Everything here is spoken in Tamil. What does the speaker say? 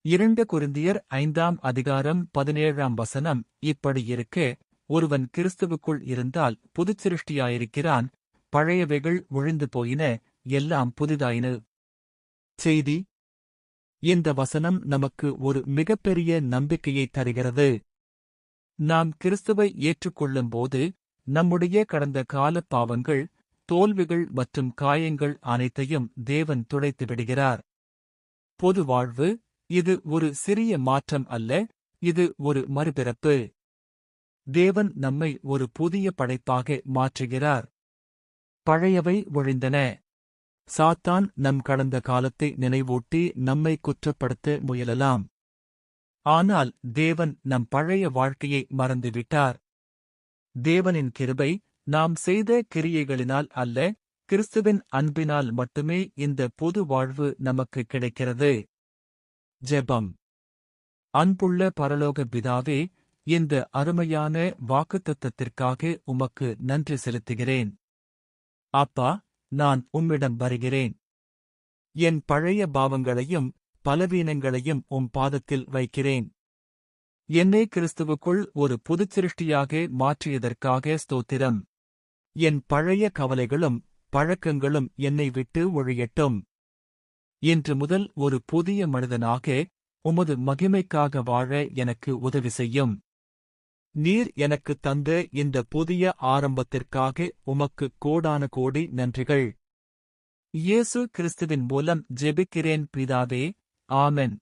2 கொரிந்தியர் 5:17 இப்படி இருக்க, ஒருவன் கிறிஸ்துவுக்குள் இருந்தால் புதுச்சிருஷ்டியாயிருக்கிறான், பழையவைகள் ஒழிந்து போயின, எல்லாம் புதிதாயின. செய்தி. இந்த வசனம் நமக்கு ஒரு மிகப்பெரிய நம்பிக்கையை தருகிறது. நாம் கிறிஸ்துவை ஏற்றுக்கொள்ளும்போது, நம்முடைய கடந்த கால பாவங்கள், தோல்விகள் மற்றும் காயங்கள் அனைத்தையும் தேவன் துடைத்து விடுகிறார். பொது வாழ்வு. இது ஒரு சிறிய மாற்றம் அல்ல, இது ஒரு மறுபிறப்பு. தேவன் நம்மை ஒரு புதிய படைப்பாக மாற்றுகிறார். பழையவை ஒழிந்தன. சாத்தான் நம் கடந்த காலத்தை நினைவூட்டி நம்மை குற்றப்படுத்த முயலலாம். ஆனால் தேவன் நம் பழைய வாழ்க்கையை மறந்துவிட்டார். தேவனின் கிருபை, நாம் செய்த கிரியைகளினால் அல்ல, கிறிஸ்துவின் அன்பினால் மட்டுமே இந்த புது வாழ்வு நமக்கு கிடைக்கிறது. ஜெபம். அன்புள்ள பரலோக பிதாவே, இந்த அருமையான வாக்குத்தத்தத்திற்காக உமக்கு நன்றி செலுத்துகிறேன். அப்பா, நான் உம்மிடம் வருகிறேன். என் பழைய பாவங்களையும் பலவீனங்களையும் பாதத்தில் வைக்கிறேன். என்னை கிறிஸ்துவுக்குள் ஒரு புதுச்சிருஷ்டியாக மாற்றியதற்காக ஸ்தோத்திரம். என் பழைய கவலைகளும் பழக்கங்களும் என்னை விட்டு ஒழியட்டும். இன்று முதல் ஒரு புதிய மனிதனாக உமது மகிமைக்காக வாழ எனக்கு உதவி செய்யும். நீர் எனக்கு தந்த இந்த புதிய ஆரம்பத்திற்காக உமக்கு கோடான கோடி நன்றிகள். இயேசு கிறிஸ்துவின் மூலம் ஜெபிக்கிறேன் பிதாவே. ஆமென்.